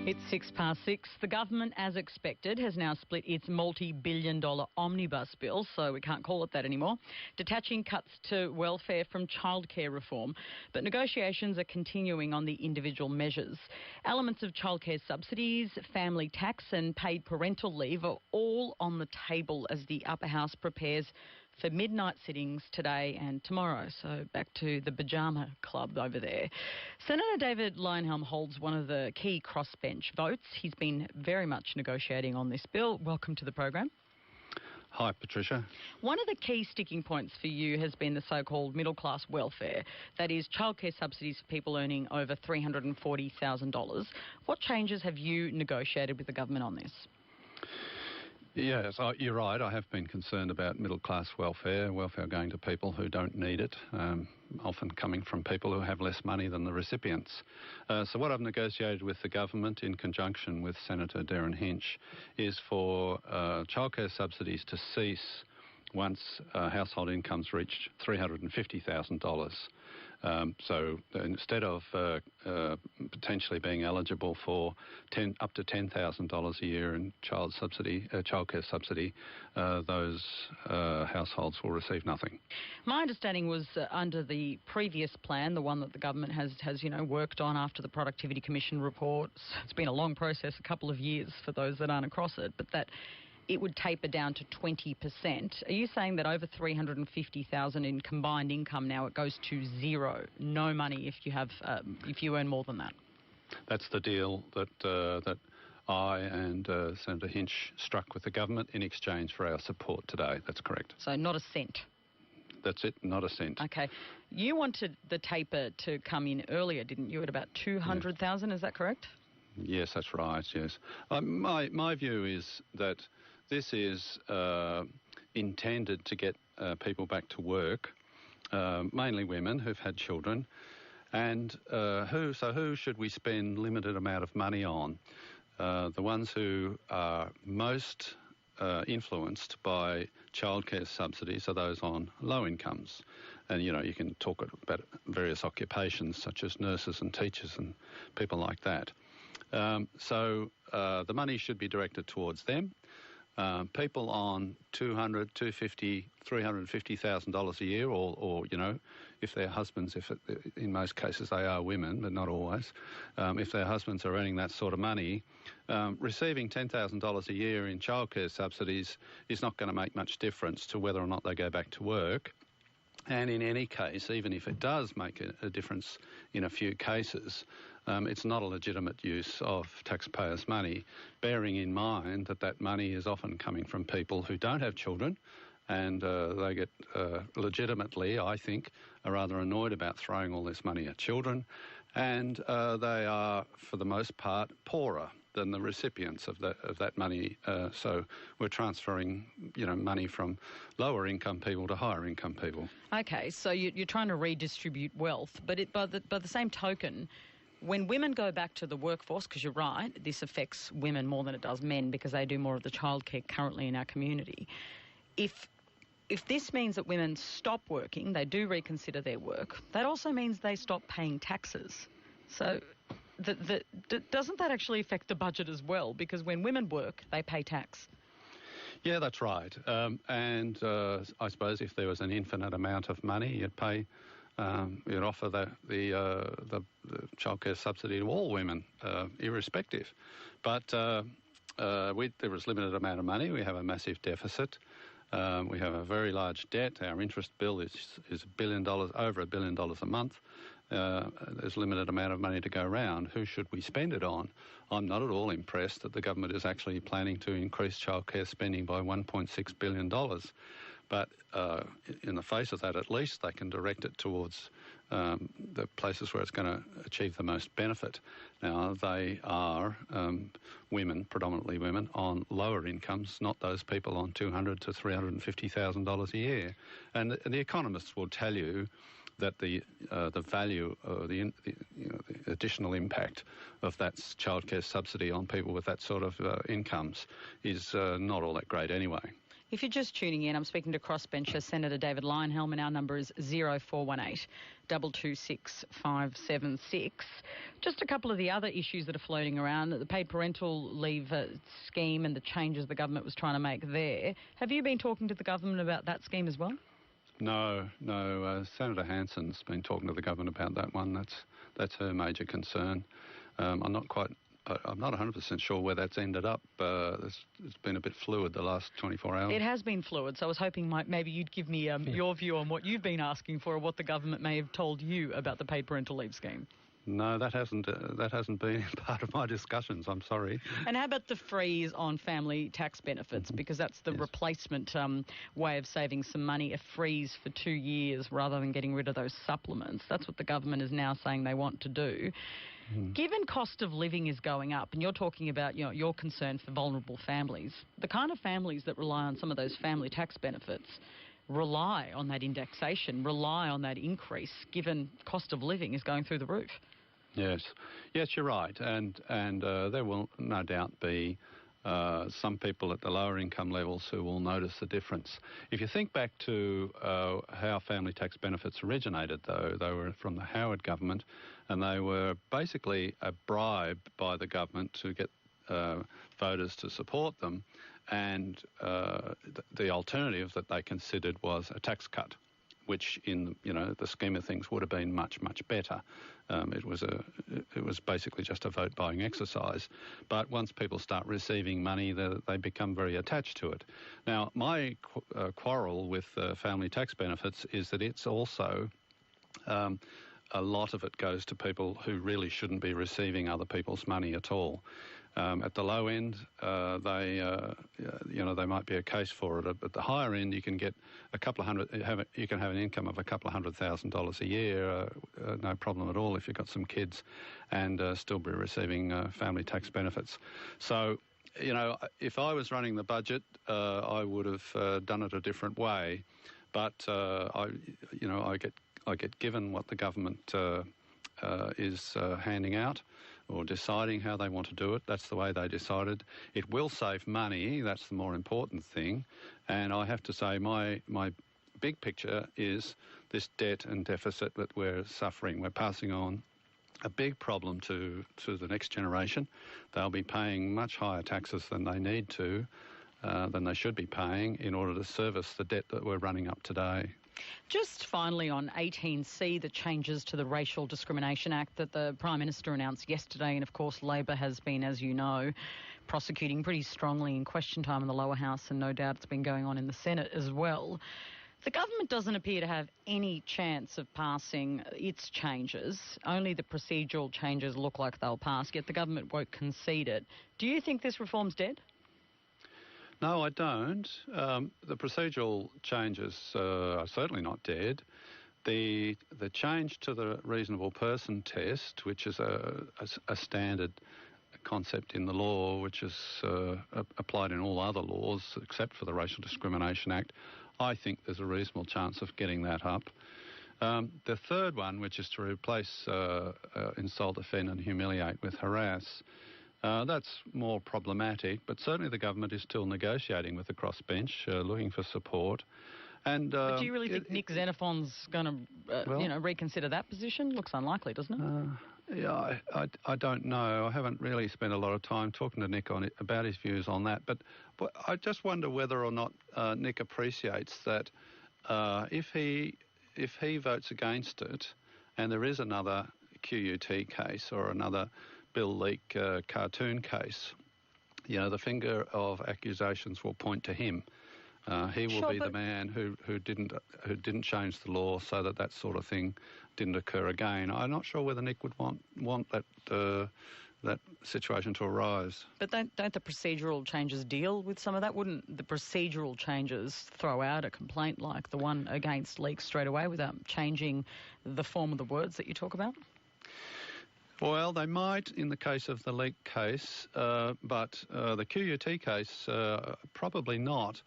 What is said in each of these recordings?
It's 6:06. The government, as expected, has now split its multi-billion-dollar omnibus bill, so we can't call it that anymore, detaching cuts to welfare from childcare reform. But negotiations are continuing on the individual measures. Elements of childcare subsidies, family tax and paid parental leave are all on the table as the upper house prepares for midnight sittings today and tomorrow. So back to the pyjama club over there. Senator David Leyonhjelm holds one of the key crossbench votes. He's been very much negotiating on this bill. Welcome to the program. Hi, Patricia. One of the key sticking points for you has been the so-called middle-class welfare, that is childcare subsidies for people earning over $340,000. What changes have you negotiated with the government on this? Yes, you're right. I have been concerned about middle-class welfare going to people who don't need it, often coming from people who have less money than the recipients. So what I've negotiated with the government in conjunction with Senator Darren Hinch is for childcare subsidies to cease once household incomes reach $350,000. So instead of potentially being eligible for up to $10,000 a year in childcare subsidy, those households will receive nothing. My understanding was under the previous plan, the one that the government has worked on after the Productivity Commission report. It's been a long process, a couple of years for those that aren't across it, but that it would taper down to 20%. Are you saying that over $350,000 in combined income now it goes to zero, no money if you earn more than that? That's the deal that I and Senator Hinch struck with the government in exchange for our support today. That's correct. So not a cent? That's it, not a cent. Okay. You wanted the taper to come in earlier, didn't you, at about $200,000, yes. Is that correct? Yes, that's right, yes. My view is that this is intended to get people back to work, mainly women who've had children, and who should we spend limited amount of money on? The ones who are most influenced by childcare subsidies are those on low incomes. And, you can talk about various occupations such as nurses and teachers and people like that. So the money should be directed towards them. People on $200,000, $250,000, $350,000 a year, or if their husbands, in most cases they are women, but not always, if their husbands are earning that sort of money, receiving $10,000 a year in childcare subsidies is not going to make much difference to whether or not they go back to work. And in any case, even if it does make a difference in a few cases, it's not a legitimate use of taxpayers' money, bearing in mind that money is often coming from people who don't have children, and they get legitimately, I think, are rather annoyed about throwing all this money at children, and they are, for the most part, poorer than the recipients of that money. So we're transferring, money from lower income people to higher income people. Okay, so you're trying to redistribute wealth, but by the same token, when women go back to the workforce, because you're right, this affects women more than it does men because they do more of the childcare currently in our community. If this means that women stop working, they do reconsider their work, that also means they stop paying taxes. So doesn't that actually affect the budget as well? Because when women work, they pay tax. Yeah, that's right. And I suppose if there was an infinite amount of money, you'd offer the childcare subsidy to all women, irrespective. But there was limited amount of money. We have a massive deficit. We have a very large debt. Our interest bill is $1 billion, over $1 billion a month. There's a limited amount of money to go around. Who should we spend it on? I'm not at all impressed that the government is actually planning to increase childcare spending by $1.6 billion. But in the face of that, at least they can direct it towards the places where it's going to achieve the most benefit. Now, they are women, predominantly women, on lower incomes, not those people on $200,000 to $350,000 a year. And the economists will tell you that the value, the additional impact of that childcare subsidy on people with that sort of incomes is not all that great anyway. If you're just tuning in, I'm speaking to crossbencher Senator David Leyonhjelm, and our number is 0418 226 576. Just a couple of the other issues that are floating around, the paid parental leave scheme and the changes the government was trying to make there. Have you been talking to the government about that scheme as well? No. Senator Hanson's been talking to the government about that one. That's her major concern. I'm not 100% sure where that's ended up. It's been a bit fluid the last 24 hours. It has been fluid, so I was hoping maybe you'd give me your view on what you've been asking for, or what the government may have told you about the paid parental leave scheme. No, that hasn't been part of my discussions, I'm sorry. And how about the freeze on family tax benefits? Because that's the replacement way of saving some money, a freeze for 2 years rather than getting rid of those supplements. That's what the government is now saying they want to do. Given cost of living is going up, and you're talking about your concern for vulnerable families, the kind of families that rely on some of those family tax benefits rely on that indexation, rely on that increase, given cost of living is going through the roof. Yes, you're right, and there will no doubt be some people at the lower income levels who will notice the difference. If you think back to how family tax benefits originated, though, they were from the Howard government, and they were basically a bribe by the government to get voters to support them, and the alternative that they considered was a tax cut, which in the scheme of things would have been much better. It was basically just a vote buying exercise. But once people start receiving money, they become very attached to it. Now, my quarrel with family tax benefits is that it's also a lot of it goes to people who really shouldn't be receiving other people's money at all. At the low end, they might be a case for it. At the higher end, you can get you can have an income of a couple of $100,000 a year, no problem at all if you've got some kids, and still be receiving family tax benefits. So, if I was running the budget, I would have done it a different way. But I get given what the government is handing out, or deciding how they want to do it. That's the way they decided. It will save money, that's the more important thing. And I have to say my big picture is this debt and deficit that we're suffering. We're passing on a big problem to the next generation. They'll be paying much higher taxes than they need to, than they should be paying in order to service the debt that we're running up today. Just finally on 18C, the changes to the Racial Discrimination Act that the Prime Minister announced yesterday, and of course Labor has been, as you know, prosecuting pretty strongly in question time in the lower house, and no doubt it's been going on in the Senate as well. The government doesn't appear to have any chance of passing its changes. Only the procedural changes look like they'll pass, yet the government won't concede it. Do you think this reform's dead? No, I don't. The procedural changes are certainly not dead. The change to the reasonable person test, which is a standard concept in the law, which is applied in all other laws except for the Racial Discrimination Act, I think there's a reasonable chance of getting that up. The third one, which is to replace insult, offend and humiliate with harass, that's more problematic, but certainly the government is still negotiating with the crossbench, looking for support. And but do you really think Nick Xenophon's going to, reconsider that position? Looks unlikely, doesn't it? Yeah, I don't know. I haven't really spent a lot of time talking to Nick on it, about his views on that. But I just wonder whether or not Nick appreciates that if he votes against it, and there is another QUT case or another Bill Leak cartoon case, the finger of accusations will point to him. He will be the man who didn't change the law so that sort of thing didn't occur again. I'm not sure whether Nick would want that situation to arise. But don't the procedural changes deal with some of that? Wouldn't the procedural changes throw out a complaint like the one against Leak straight away without changing the form of the words that you talk about? Well, they might in the case of the Leak case, but the QUT case, probably not.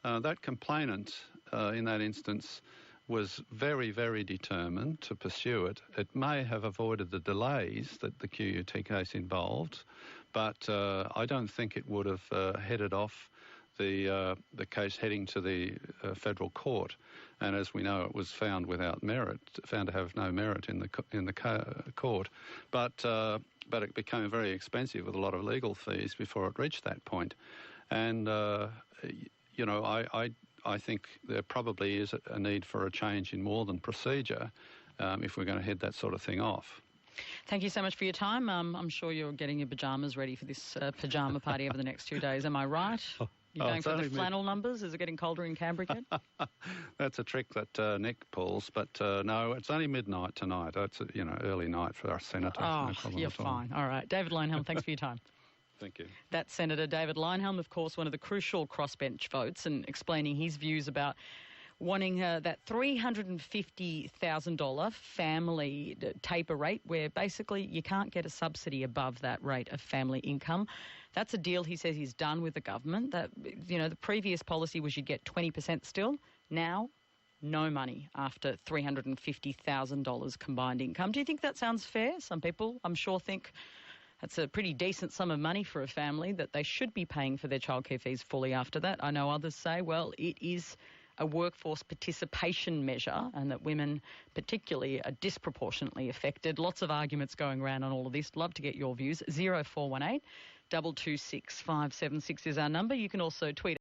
That complainant in that instance was very, very determined to pursue it. It may have avoided the delays that the QUT case involved, but I don't think it would have headed off the case heading to the federal court, and as we know, it was found without merit, found to have no merit in the court, but it became very expensive with a lot of legal fees before it reached that point, and you know, I think there probably is a need for a change in more than procedure if we're going to head that sort of thing off. Thank you so much for your time. I'm sure you're getting your pyjamas ready for this pyjama party over the next 2 days. Am I right? You're going for the flannel numbers? Is it getting colder in Canberra yet? That's a trick that Nick pulls, but no, it's only midnight tonight. It's early night for our senators. Oh, no you're fine. All right. David Leyonhjelm, thanks for your time. Thank you. That's Senator David Leyonhjelm, of course, one of the crucial crossbench votes, and explaining his views about wanting that $350,000 family taper rate, where basically you can't get a subsidy above that rate of family income. That's a deal he says he's done with the government. That, you know, the previous policy was you'd get 20% still. Now, no money after $350,000 combined income. Do you think that sounds fair? Some people, I'm sure, think that's a pretty decent sum of money for a family, that they should be paying for their childcare fees fully after that. I know others say, well, it is a workforce participation measure and that women particularly are disproportionately affected. Lots of arguments going around on all of this. Love to get your views. 0418 226 576 is our number. You can also tweet